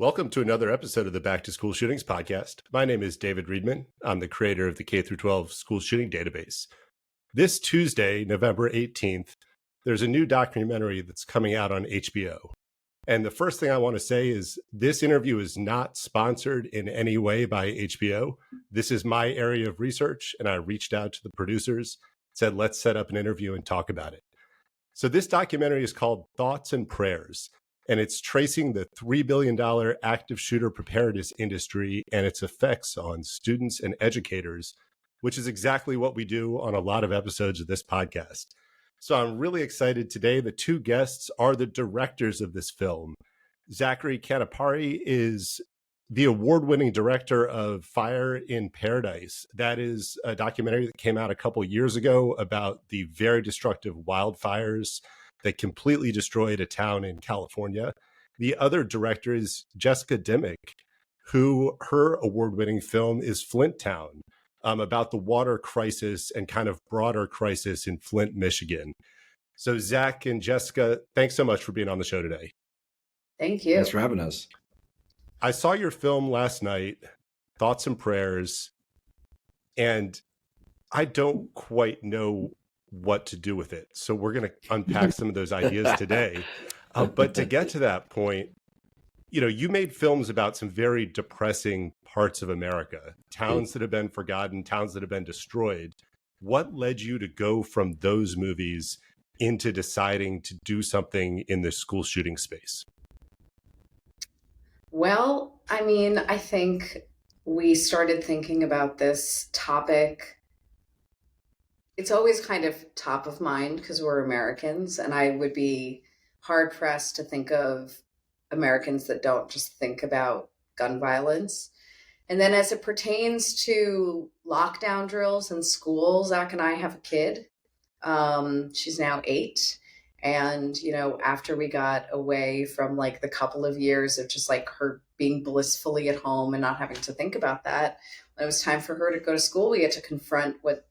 Welcome to another episode of the Back to School Shootings podcast. My name is David Reedman. I'm the creator of the K-12 School Shooting Database. This Tuesday, November 18th, there's a new documentary that's coming out on HBO. And the first thing I want to say is this interview is not sponsored in any way by HBO. This is my area of research, and I reached out to the producers, said, let's set up an interview and talk about it. So this documentary is called Thoughts and Prayers. And it's tracing the $3 billion active shooter preparedness industry and its effects on students and educators, which is exactly what we do on a lot of episodes of this podcast. So I'm really excited today. The two guests are the directors of this film. Zack Canepari is the award-winning director of Fire in Paradise. That is a documentary that came out a couple years ago about the very destructive wildfires that completely destroyed a town in California. The other director is Jessica Dimmock, who her award-winning film is Flint Town, about the water crisis and kind of broader crisis in Flint, Michigan. So Zack and Jessica, thanks so much for being on the show today. Thank you. Thanks for having us. I saw your film last night, Thoughts and Prayers, and I don't quite know what to do with it. So we're going to unpack some of those ideas today. But to get to that point, you made films about some very depressing parts of America, towns that have been forgotten, towns that have been destroyed. What led you to go from those movies into deciding to do something in the school shooting space? Well, I think we started thinking about this topic. It's always kind of top of mind because we're Americans, and I would be hard pressed to think of Americans that don't just think about gun violence. And then as it pertains to lockdown drills in schools, Zach and I have a kid. She's now 8. And, after we got away from like the couple of years of just like her being blissfully at home and not having to think about that, when it was time for her to go to school, we had to confront what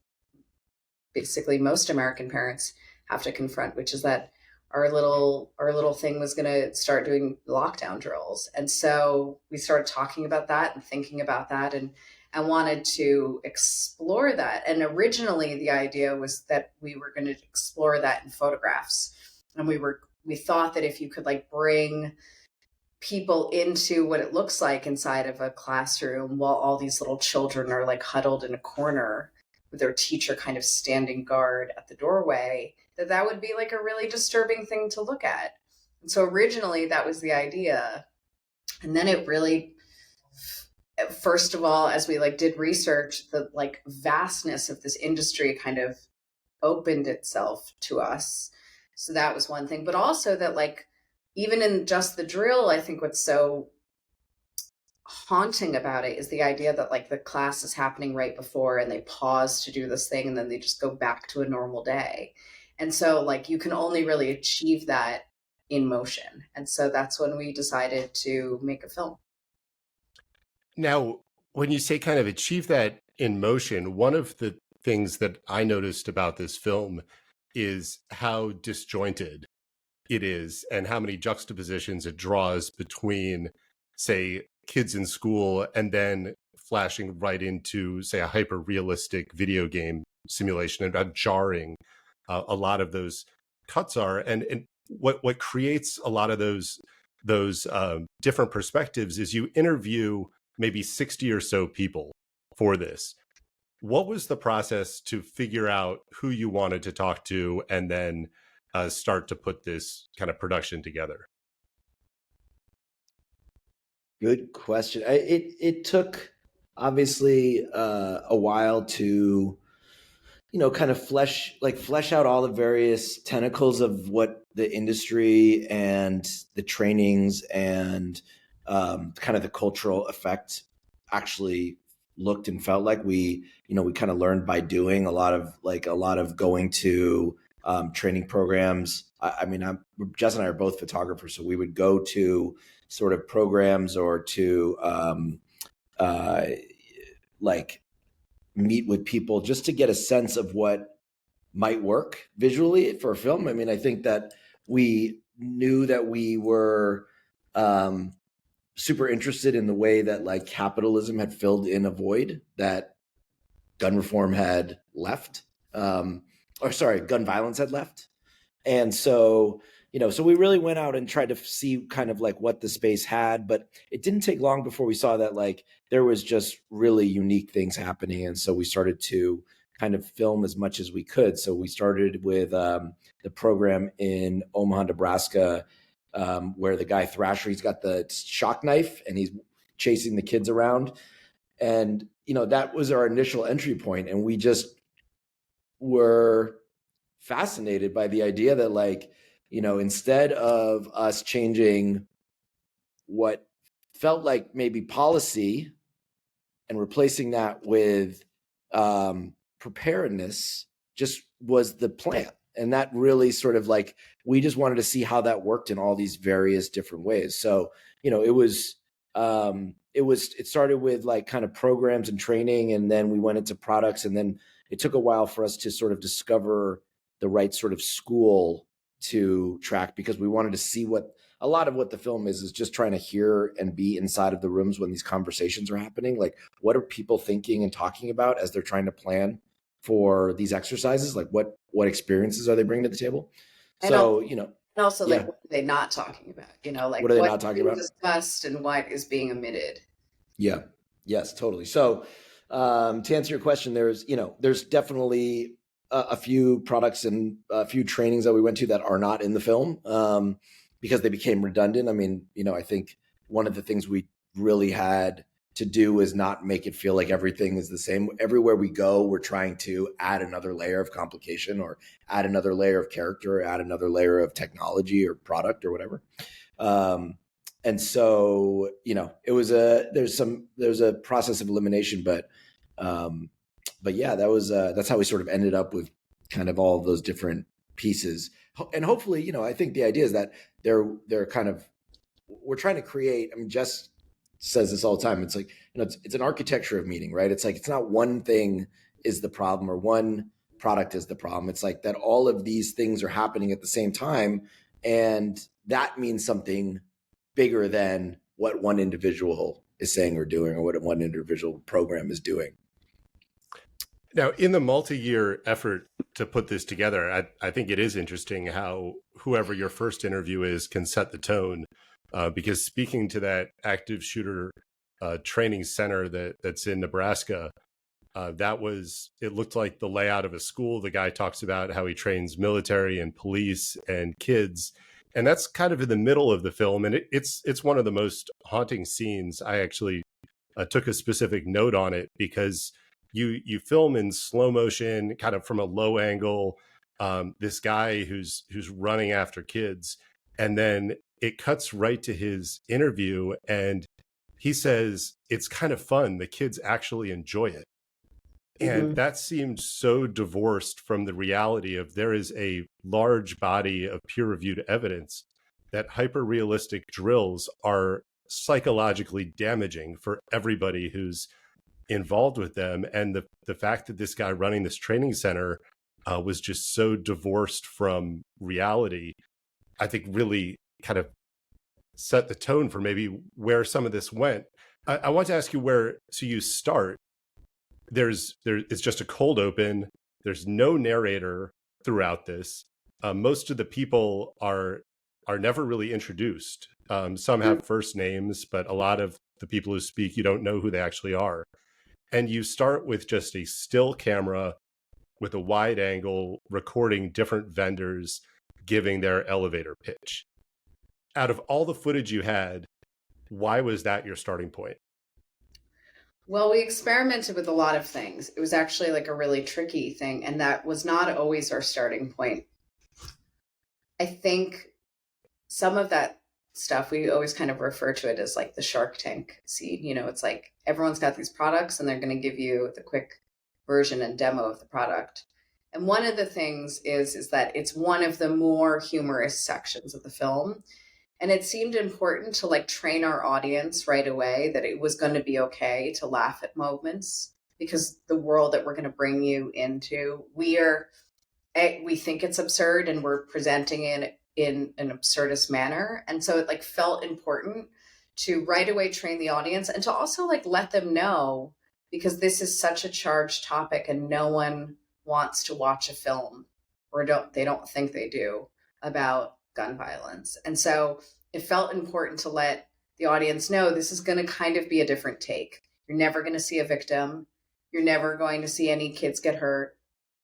basically most American parents have to confront, which is that our little thing was going to start doing lockdown drills. And so we started talking about that and thinking about that and wanted to explore that. And originally the idea was that we were going to explore that in photographs. And we thought that if you could like bring people into what it looks like inside of a classroom while all these little children are like huddled in a corner with their teacher kind of standing guard at the doorway, that would be like a really disturbing thing to look at. And so originally that was the idea. And then it really, first of all, as we like did research, the like vastness of this industry kind of opened itself to us. So that was one thing, but also that like, even in just the drill, I think what's so haunting about it is the idea that like the class is happening right before and they pause to do this thing and then they just go back to a normal day. And so like you can only really achieve that in motion. And so that's when we decided to make a film. Now, when you say kind of achieve that in motion, one of the things that I noticed about this film is how disjointed it is and how many juxtapositions it draws between, say, kids in school and then flashing right into, say, a hyper-realistic video game simulation, and how jarring a lot of those cuts are. And what creates a lot of those different perspectives is you interview maybe 60 or so people for this. What was the process to figure out who you wanted to talk to and then start to put this kind of production together? Good question. It took obviously a while to, kind of flesh out all the various tentacles of what the industry and the trainings and kind of the cultural effect actually looked and felt like. We kind of learned by doing a lot of going to training programs. Jess and I are both photographers, so we would go to sort of programs or to meet with people just to get a sense of what might work visually for a film. I think that we knew that we were super interested in the way that like capitalism had filled in a void that gun reform had left, gun violence had left. And so, so we really went out and tried to see kind of like what the space had, but it didn't take long before we saw that like there was just really unique things happening. And so we started to kind of film as much as we could. So we started with the program in Omaha, Nebraska, where the guy Thrasher, he's got the shock knife and he's chasing the kids around. And, that was our initial entry point. And we just were fascinated by the idea that like, instead of us changing what felt like maybe policy and replacing that with preparedness, just was the plan. And that really sort of like, we just wanted to see how that worked in all these various different ways. So, it started with like kind of programs and training, and then we went into products, and then it took a while for us to sort of discover the right sort of school to track, because we wanted to see what a lot of what the film is just trying to hear and be inside of the rooms when these conversations are happening. Like, what are people thinking and talking about as they're trying to plan for these exercises? Like what experiences are they bringing to the table? So, and also, yeah. like, what are they not talking about? Like, what are they not talking about? Discussed and what is being omitted. Yeah. Yes, totally. So, to answer your question, there's definitely a few products and a few trainings that we went to that are not in the film because they became redundant. I mean, I think one of the things we really had to do is not make it feel like everything is the same. Everywhere we go, we're trying to add another layer of complication, or add another layer of character, or add another layer of technology or product or whatever. And so, there's a process of elimination, but yeah, that's how we sort of ended up with kind of all of those different pieces. And hopefully, I think the idea is that they're kind of, we're trying to create, I mean, Jess says this all the time. It's like, it's an architecture of meaning, right? It's like, it's not one thing is the problem or one product is the problem. It's like that all of these things are happening at the same time. And that means something bigger than what one individual is saying or doing, or what one individual program is doing. Now, in the multi-year effort to put this together, I think it is interesting how whoever your first interview is can set the tone. Because speaking to that active shooter training center that's in Nebraska, it looked like the layout of a school. The guy talks about how he trains military and police and kids. And that's kind of in the middle of the film. And it's one of the most haunting scenes. I actually took a specific note on it because you film in slow motion, kind of from a low angle, this guy who's running after kids. And then it cuts right to his interview. And he says, it's kind of fun. The kids actually enjoy it. And that seemed so divorced from the reality of there is a large body of peer-reviewed evidence that hyper-realistic drills are psychologically damaging for everybody who's involved with them. And the fact that this guy running this training center was just so divorced from reality, I think really kind of set the tone for maybe where some of this went. I want to ask you so you start. It's just a cold open. There's no narrator throughout this. Most of the people are never really introduced. Some have first names, but a lot of the people who speak, you don't know who they actually are. And you start with just a still camera with a wide angle recording different vendors giving their elevator pitch. Out of all the footage you had, why was that your starting point? Well, we experimented with a lot of things. It was actually like a really tricky thing, and that was not always our starting point. I think some of that stuff, we always kind of refer to it as like the Shark Tank scene. It's like everyone's got these products and they're going to give you the quick version and demo of the product. And one of the things is that it's one of the more humorous sections of the film. And it seemed important to like train our audience right away that it was going to be okay to laugh at moments, because the world that we're going to bring you into, we think it's absurd and we're presenting it in an absurdist manner. And so it like felt important to right away train the audience and to also like let them know, because this is such a charged topic and no one wants to watch a film, or they don't think they do, about gun violence. And so it felt important to let the audience know this is going to kind of be a different take. You're never going to see a victim. You're never going to see any kids get hurt.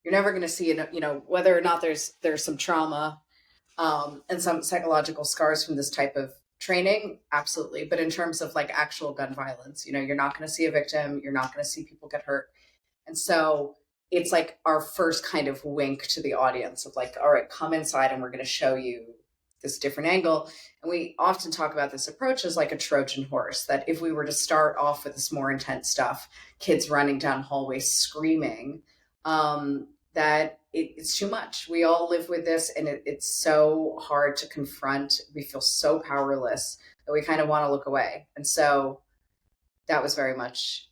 You're never going to see, whether or not there's some trauma and some psychological scars from this type of training, absolutely. But in terms of like actual gun violence, you're not going to see a victim. You're not going to see people get hurt. And so it's like our first kind of wink to the audience of like, all right, come inside and we're going to show you this different angle. And we often talk about this approach as like a Trojan horse, that if we were to start off with this more intense stuff, kids running down hallways screaming, that it's too much. We all live with this, and it's so hard to confront. We feel so powerless that we kind of want to look away. And so that was very much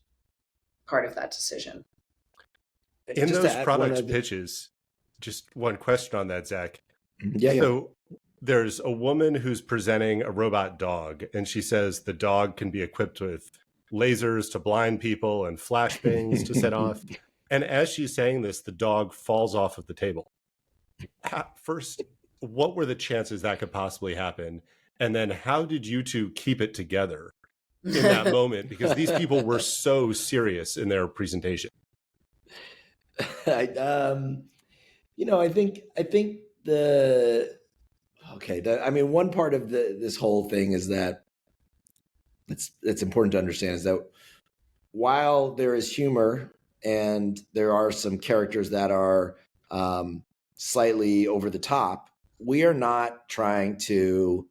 part of that decision. In those product pitches, just one question on that, Zach. Yeah. So there's a woman who's presenting a robot dog, and she says the dog can be equipped with lasers to blind people and flashbangs to set off. And as she's saying this, the dog falls off of the table. First, what were the chances that could possibly happen? And then how did you two keep it together in that moment? Because these people were so serious in their presentation. I think one part of this whole thing is that it's important to understand is that while there is humor and there are some characters that are slightly over the top, we are not trying to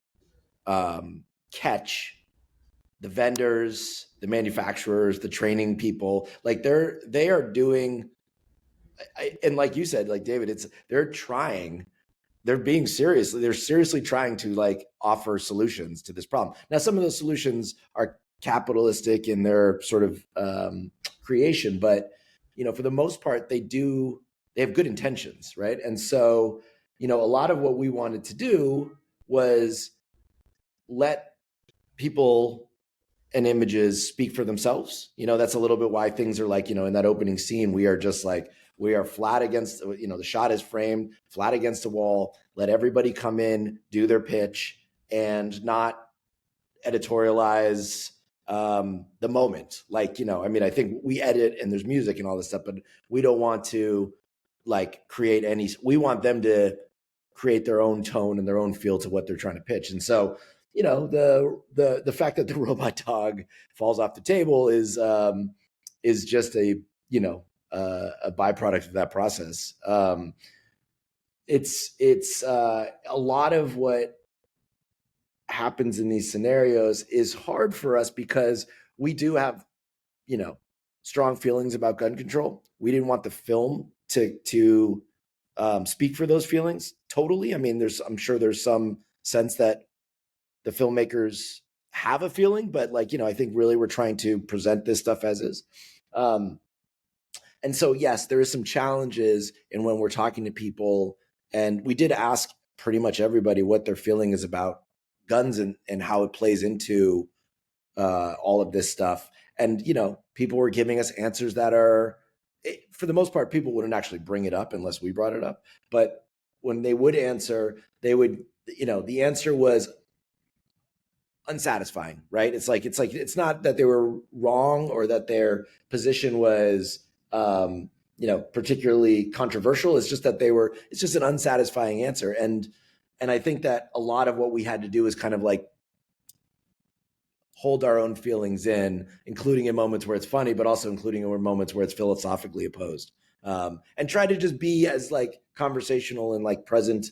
catch the vendors, the manufacturers, the training people. Like they are doing, and like you said, like David, they're being serious. They're seriously trying to like offer solutions to this problem. Now, some of those solutions are capitalistic in their sort of creation, but for the most part, they have good intentions, right? And so, a lot of what we wanted to do was let people and images speak for themselves. That's a little bit why things are like, in that opening scene, we are flat against, the shot is framed flat against a wall, let everybody come in, do their pitch, and not editorialize the moment. Like, I think we edit and there's music and all this stuff, but we don't want to like we want them to create their own tone and their own feel to what they're trying to pitch. And so, the fact that the robot dog falls off the table is just a byproduct of that process. It's a lot of what happens in these scenarios is hard for us because we do have, strong feelings about gun control. We didn't want the film to speak for those feelings totally. I mean, I'm sure there's some sense that the filmmakers have a feeling, but I think really we're trying to present this stuff as is. And so, yes, there is some challenges in when we're talking to people, and we did ask pretty much everybody what their feeling is about guns and how it plays into all of this stuff. And, people were giving us answers that are, for the most part, people wouldn't actually bring it up unless we brought it up. But when they would answer, the answer was unsatisfying, right? It's not that they were wrong or that their position was, particularly controversial. It's just that it's just an unsatisfying answer. And I think that a lot of what we had to do is kind of like hold our own feelings in, including in moments where it's funny, but also including in moments where it's philosophically opposed, and try to just be as like conversational and like present.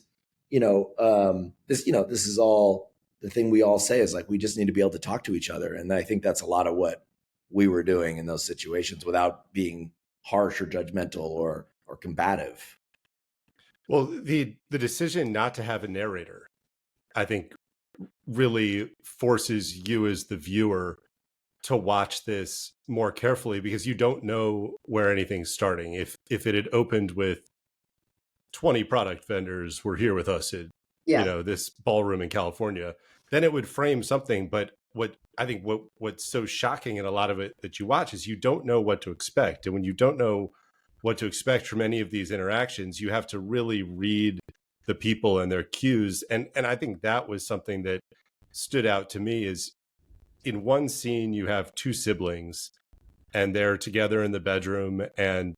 This is all the thing we all say is like, we just need to be able to talk to each other. And I think that's a lot of what we were doing in those situations without being harsh or judgmental or combative. Well, the decision not to have a narrator, I think, really forces you as the viewer to watch this more carefully because you don't know where anything's starting. If it had opened with 20 product vendors were here with us at this ballroom in California, then it would frame something. But what's so shocking in a lot of it that you watch is you don't know what to expect. And when you don't know what to expect from any of these interactions, you have to really read the people and their cues. And I think that was something that stood out to me is in one scene, you have two siblings and they're together in the bedroom, and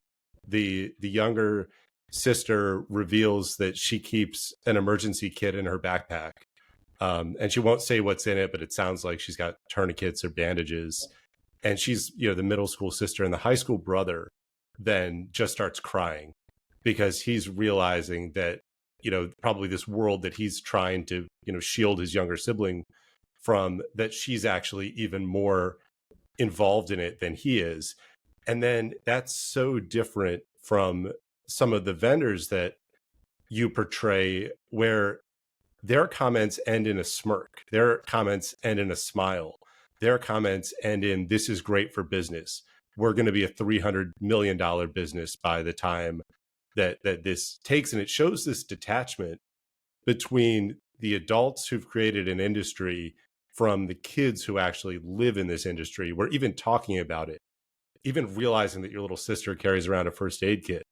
the younger sister reveals that she keeps an emergency kit in her backpack. And she won't say what's in it, but it sounds like she's got tourniquets or bandages. And she's, the middle school sister, and the high school brother then just starts crying because he's realizing that, probably this world that he's trying to, shield his younger sibling from, that she's actually even more involved in it than he is. And then that's so different from some of the vendors that you portray, where their comments end in a smirk, their comments end in a smile, their comments end in, this is great for business. We're going to be a $300 million business by the time that this takes. And it shows this detachment between the adults who've created an industry from the kids who actually live in this industry, where even talking about it, even realizing that your little sister carries around a first aid kit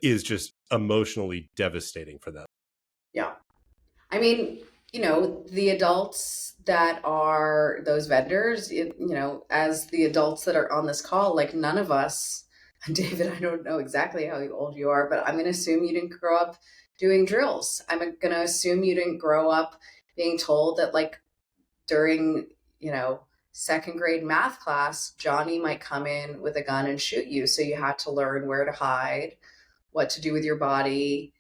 is just emotionally devastating for them. Yeah. I mean, the adults that are those vendors, as the adults that are on this call, like none of us, David, I don't know exactly how old you are, but I'm going to assume you didn't grow up doing drills. I'm going to assume you didn't grow up being told that, like, during, second grade math class, Johnny might come in with a gun and shoot you. So you had to learn where to hide, what to do with your body,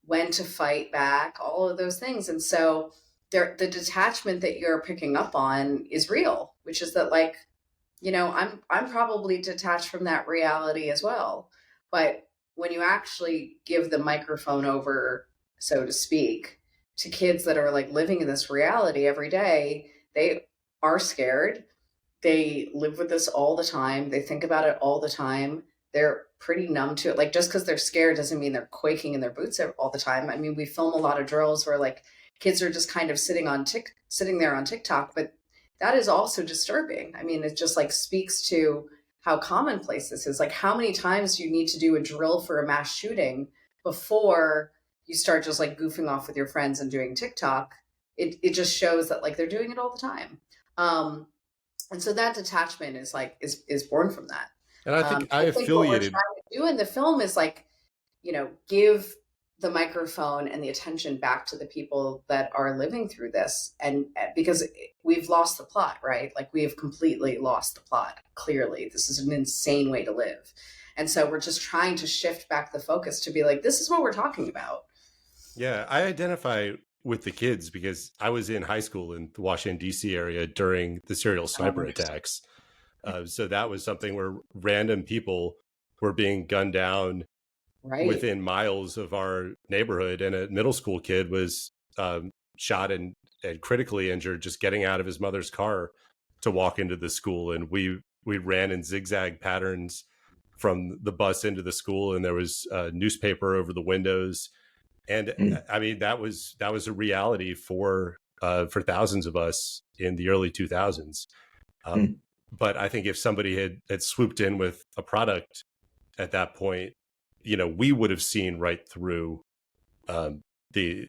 when to fight back, all of those things. And so the detachment that you're picking up on is real, which is that, like, I'm probably detached from that reality as well. But when you actually give the microphone over, so to speak, to kids that are like living in this reality every day, they are scared. They live with this all the time. They think about it all the time. They're pretty numb to it. Like, just because they're scared doesn't mean they're quaking in their boots all the time. I mean, we film a lot of drills where, like, kids are just kind of sitting there on TikTok, but that is also disturbing. I mean, it just, like, speaks to how commonplace this is. Like, how many times do you need to do a drill for a mass shooting before you start just, like, goofing off with your friends and doing TikTok? It just shows that, like, they're doing it all the time. And so that detachment is born from that. And I think I think what we're affiliated. trying to do in the film is, like, give the microphone and the attention back to the people that are living through this. And because we've lost the plot, right? Like, we have completely lost the plot. Clearly, this is an insane way to live. And so we're just trying to shift back the focus to be like, this is what we're talking about. Yeah, I identify with the kids because I was in high school in the Washington, D.C. area during the serial sniper attacks. So that was something where random people were being gunned down within miles of our neighborhood. And a middle school kid was shot and critically injured just getting out of his mother's car to walk into the school. And we ran in zigzag patterns from the bus into the school, and there was a newspaper over the windows. And I mean, that was a reality for thousands of us in the early 2000s. But I think if somebody had swooped in with a product at that point, we would have seen right through the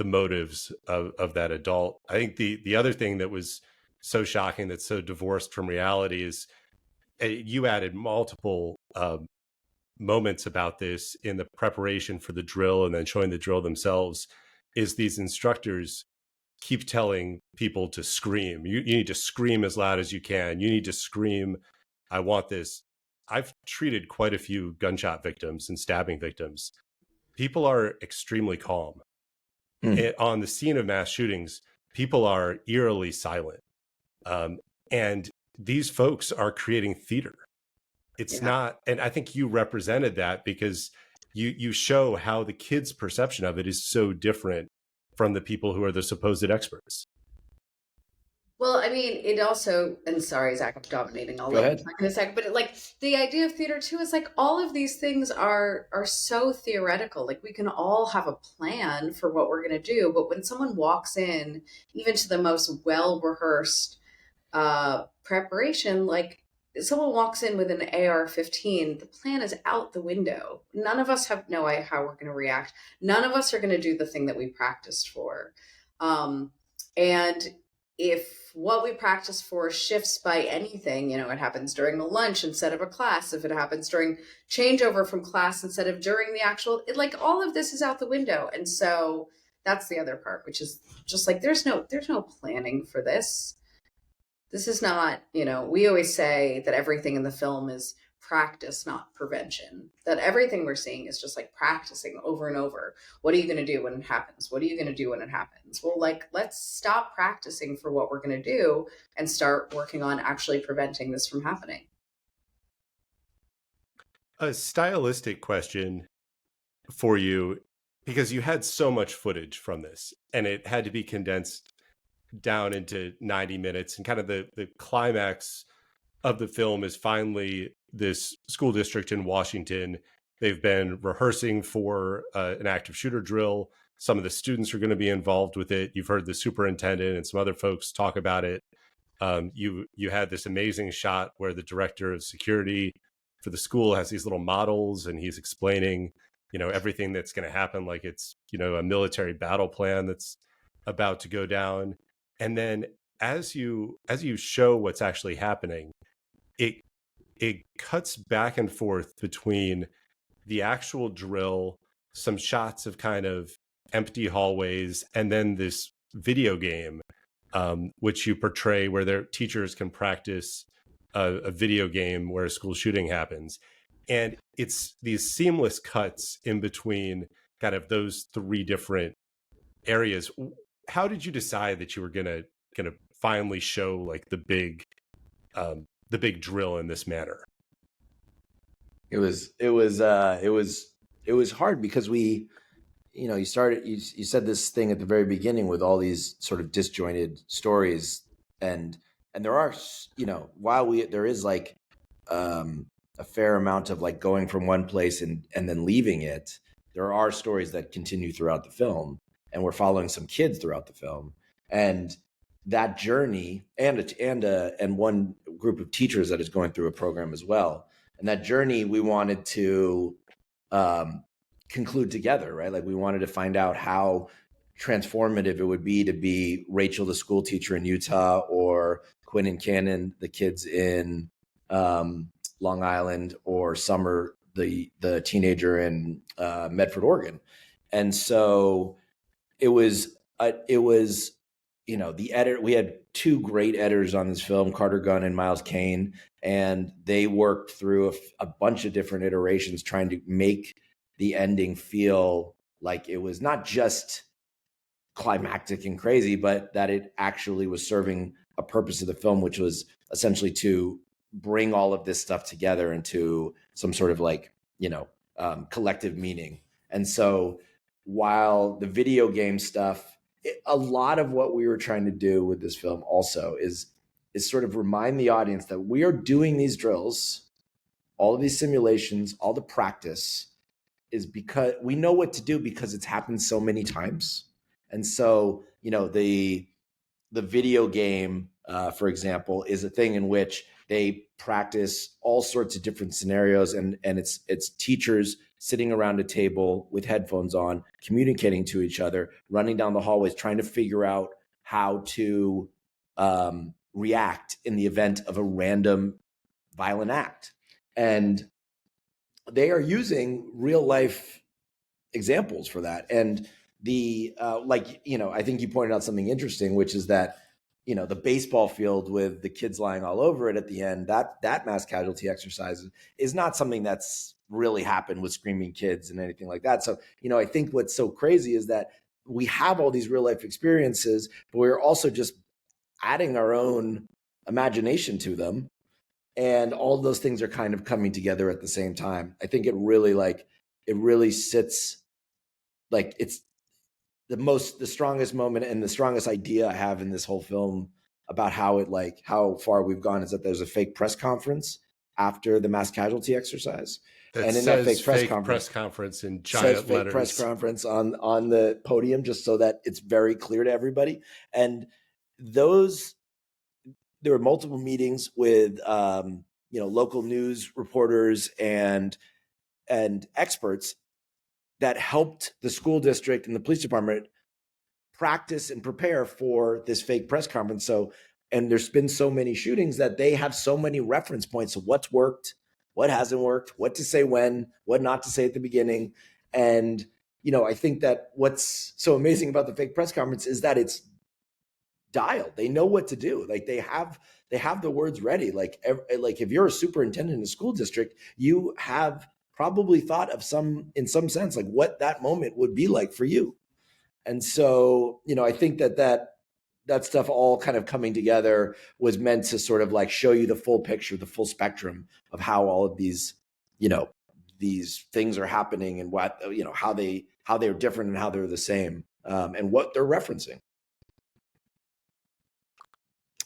motives of that adult. I think the other thing that was so shocking, that's so divorced from reality, is you added multiple moments about this in the preparation for the drill and then showing the drill themselves, is these instructors keep telling people to scream. You need to scream as loud as you can. You need to scream, I want this. I've treated quite a few gunshot victims and stabbing victims. People are extremely calm. On the scene of mass shootings, people are eerily silent. And these folks are creating theater. It's not, and I think you represented that because you show how the kids' perception of it is so different from the people who are the supposed experts. Well, I mean, it also, and sorry, Zach, I'm dominating. I'll let you talk in a second, but like the idea of theater too is like all of these things are so theoretical. Like, we can all have a plan for what we're going to do, but when someone walks in, even to the most well-rehearsed preparation, like someone walks in with an AR-15, the plan is out the window. None of us have no idea how we're going to react. None of us are going to do the thing that we practiced for. And if what we practice for shifts by anything, it happens during a lunch instead of a class, if it happens during changeover from class instead of during the actual, like all of this is out the window. And so that's the other part, which is just like, there's no planning for this. This is not, we always say that everything in the film is practice, not prevention. That everything we're seeing is just like practicing over and over. What are you going to do when it happens? What are you going to do when it happens? Well, like, let's stop practicing for what we're going to do and start working on actually preventing this from happening. A stylistic question for you, because you had so much footage from this and it had to be condensed down into 90 minutes, and kind of the climax of the film is finally this school district in Washington. They've been rehearsing for an active shooter drill. Some of the students are going to be involved with it. You've heard the superintendent and some other folks talk about it. You had this amazing shot where the director of security for the school has these little models, and he's explaining, everything that's going to happen, like it's, a military battle plan that's about to go down. And then as you show what's actually happening, it cuts back and forth between the actual drill, some shots of kind of empty hallways, and then this video game, which you portray where their teachers can practice a video game where a school shooting happens. And it's these seamless cuts in between kind of those three different areas. How did you decide that you were gonna finally show like the big drill in this manner? It was hard because we, you said this thing at the very beginning with all these sort of disjointed stories, and there are, while there is like a fair amount of like going from one place and then leaving it, there are stories that continue throughout the film, and we're following some kids throughout the film, and that journey, and one group of teachers that is going through a program as well, and that journey we wanted to conclude together, right? Like we wanted to find out how transformative it would be to be Rachel, the school teacher in Utah, or Quinn and Cannon, the kids in Long Island, or Summer, the teenager in Medford, Oregon. And so it was the editor, we had two great editors on this film, Carter Gunn and Miles Kane, and they worked through a bunch of different iterations trying to make the ending feel like it was not just climactic and crazy, but that it actually was serving a purpose of the film, which was essentially to bring all of this stuff together into some sort of like, collective meaning. And so while the video game stuff, a lot of what we were trying to do with this film also is sort of remind the audience that we are doing these drills, all of these simulations, all the practice is because we know what to do because it's happened so many times. And so, the video game, for example, is a thing in which they practice all sorts of different scenarios, and it's teachers sitting around a table with headphones on, communicating to each other, running down the hallways, trying to figure out how to react in the event of a random violent act. And they are using real life examples for that. And I think you pointed out something interesting, which is that, the baseball field with the kids lying all over it at the end, that mass casualty exercise is not something that's really happened with screaming kids and anything like that. So, I think what's so crazy is that we have all these real life experiences, but we're also just adding our own imagination to them. And all of those things are kind of coming together at the same time. I think it really sits like it's the strongest moment and the strongest idea I have in this whole film about how far we've gone is that there's a fake press conference after the mass casualty exercise. And in that fake press conference in giant letters. Press conference on the podium, just so that it's very clear to everybody. And there were multiple meetings with local news reporters and experts that helped the school district and the police department practice and prepare for this fake press conference. So, and there's been so many shootings that they have so many reference points of what's worked, what hasn't worked, what to say when, what not to say at the beginning. And, I think that what's so amazing about the fake press conference is that it's dialed. They know what to do. Like they have the words ready. Like if you're a superintendent in a school district, you have probably thought of in some sense, like what that moment would be like for you. And so, I think that stuff all kind of coming together was meant to sort of like show you the full picture, the full spectrum of how all of these, these things are happening and what, how they're different and how they're the same, and what they're referencing.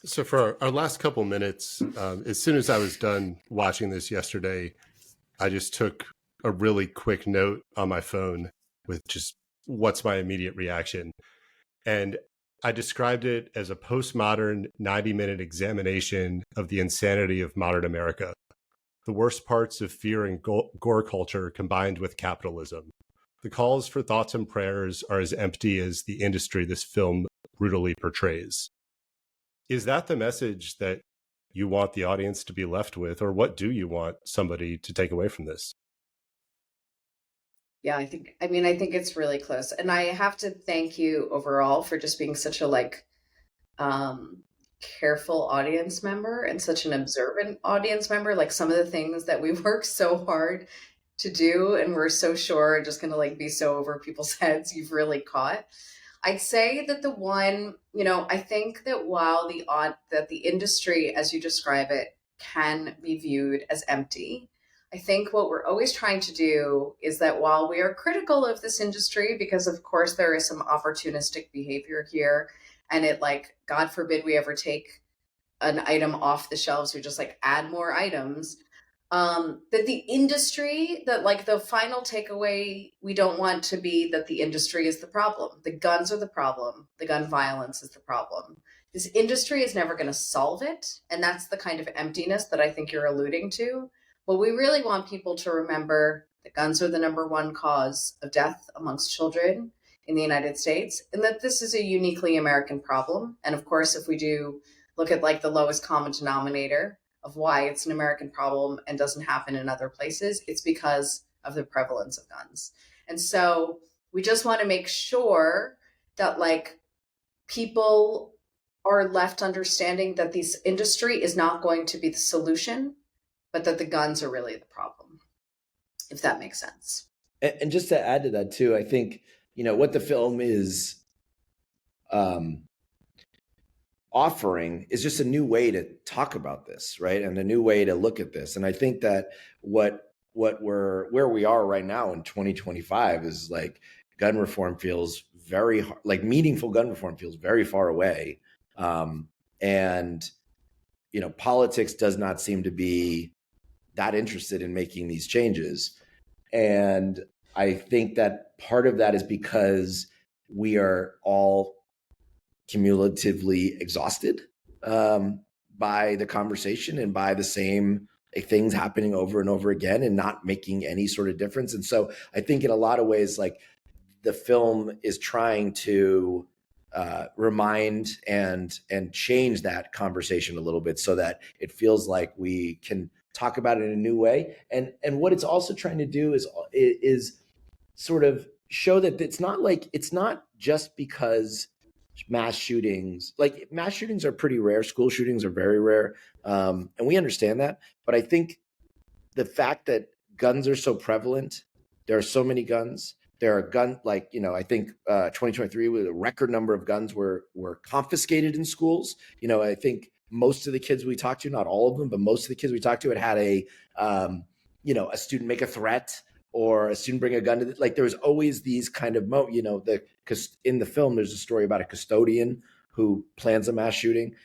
So for our last couple minutes, as soon as I was done watching this yesterday, I just took a really quick note on my phone with just what's my immediate reaction. And I described it as a postmodern 90-minute examination of the insanity of modern America, the worst parts of fear and gore culture combined with capitalism. The calls for thoughts and prayers are as empty as the industry this film brutally portrays. Is that the message that you want the audience to be left with, or what do you want somebody to take away from this? Yeah, I think it's really close. And I have to thank you overall for just being such a careful audience member and such an observant audience member. Like some of the things that we work so hard to do and we're so sure are just going to be so over people's heads, you've really caught. I'd say that the one, I think that while the industry, as you describe it, can be viewed as empty, I think what we're always trying to do is that while we are critical of this industry, because of course there is some opportunistic behavior here, and it God forbid we ever take an item off the shelves, we just add more items. That the industry, that the final takeaway, we don't want to be that the industry is the problem. The guns are the problem. The gun violence is the problem. This industry is never going to solve it. And that's the kind of emptiness that I think you're alluding to. But we really want people to remember that guns are the number one cause of death amongst children in the United States, and that this is a uniquely American problem. And of course, if we do look at the lowest common denominator of why it's an American problem and doesn't happen in other places, it's because of the prevalence of guns. And so we just want to make sure that people are left understanding that this industry is not going to be the solution, but that the guns are really the problem, if that makes sense. And just to add to that too, I think, what the film is offering is just a new way to talk about this, right? And a new way to look at this. And I think that where we are right now in 2025 is gun reform feels very hard, meaningful gun reform feels very far away. And politics does not seem to be that interested in making these changes. And I think that part of that is because we are all cumulatively exhausted by the conversation and by the same things happening over and over again and not making any sort of difference. And so I think in a lot of ways, the film is trying to remind and change that conversation a little bit so that it feels like we can talk about it in a new way. And what it's also trying to do is sort of show that it's not just because mass shootings are pretty rare. School shootings are very rare. And we understand that. But I think the fact that guns are so prevalent, there are so many guns, there are I think 2023 with a record number of guns were confiscated in schools. I think most of the kids we talked to, not all of them, but most of the kids we talked to had a student make a threat or a student bring a gun to there was always these kind of because in the film there's a story about a custodian who plans a mass shooting.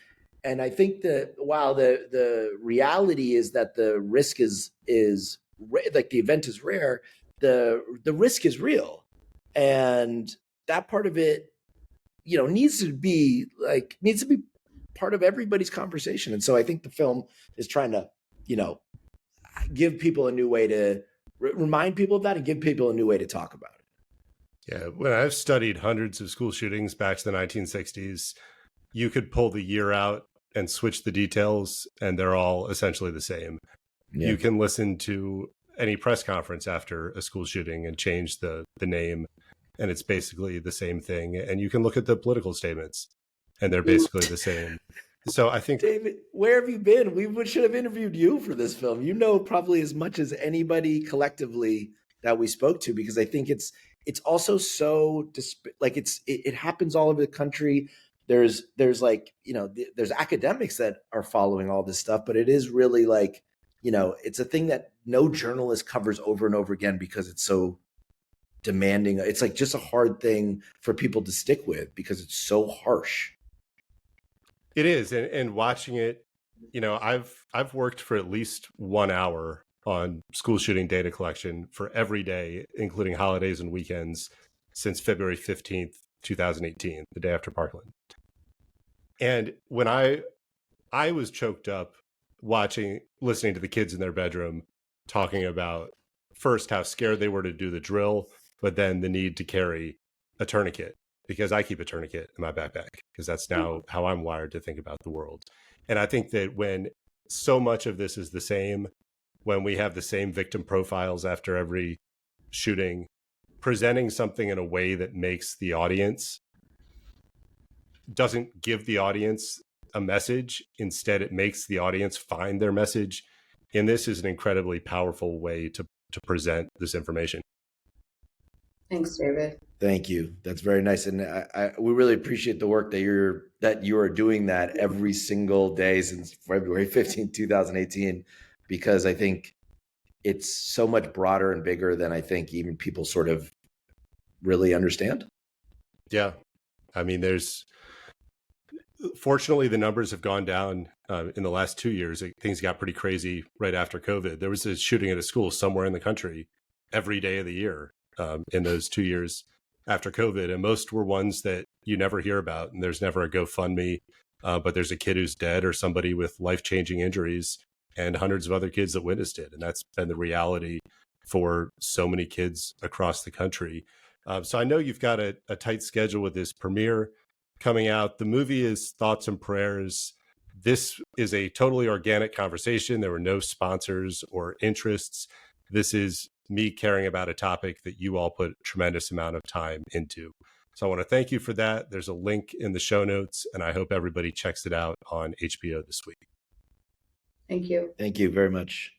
And I think that while the reality is that the risk is the event is rare, the risk is real. And that part of it, needs to be part of everybody's conversation. And so I think the film is trying to, give people a new way to remind people of that and give people a new way to talk about it. Yeah, when I've studied hundreds of school shootings back to the 1960s, you could pull the year out and switch the details, and they're all essentially the same. Yeah. You can listen to any press conference after a school shooting and change the name, and it's basically the same thing. And you can look at the political statements, and they're basically the same. So I think, David, where have you been? We should have interviewed you for this film. You know probably as much as anybody collectively that we spoke to, because I think it's also so it happens all over the country. There's like, there's academics that are following all this stuff, but it is really like, it's a thing that no journalist covers over and over again because it's so demanding. It's like just a hard thing for people to stick with because it's so harsh. It is. And watching it, I've worked for at least 1 hour on school shooting data collection for every day, including holidays and weekends, since February 15th, 2018, the day after Parkland. And when I was choked up listening to the kids in their bedroom talking about first how scared they were to do the drill, but then the need to carry a tourniquet, because I keep a tourniquet in my backpack, because that's now how I'm wired to think about the world. And I think that when so much of this is the same, when we have the same victim profiles after every shooting, presenting something in a way that makes the audience, doesn't give the audience a message. Instead, it makes the audience find their message. And this is an incredibly powerful way to present this information. Thanks, David. Thank you. That's very nice. And we really appreciate the work that you are doing that every single day since February 15, 2018, because I think it's so much broader and bigger than I think even people sort of really understand. Yeah. I mean, fortunately, the numbers have gone down in the last 2 years. Things got pretty crazy right after COVID. There was a shooting at a school somewhere in the country every day of the year in those 2 years after COVID. And most were ones that you never hear about. And there's never a GoFundMe, but there's a kid who's dead or somebody with life-changing injuries and hundreds of other kids that witnessed it. And that's been the reality for so many kids across the country. So I know you've got a tight schedule with this premiere coming out. The movie is Thoughts and Prayers. This is a totally organic conversation. There were no sponsors or interests. This is me caring about a topic that you all put a tremendous amount of time into. So I want to thank you for that. There's a link in the show notes, and I hope everybody checks it out on HBO this week. Thank you. Thank you very much.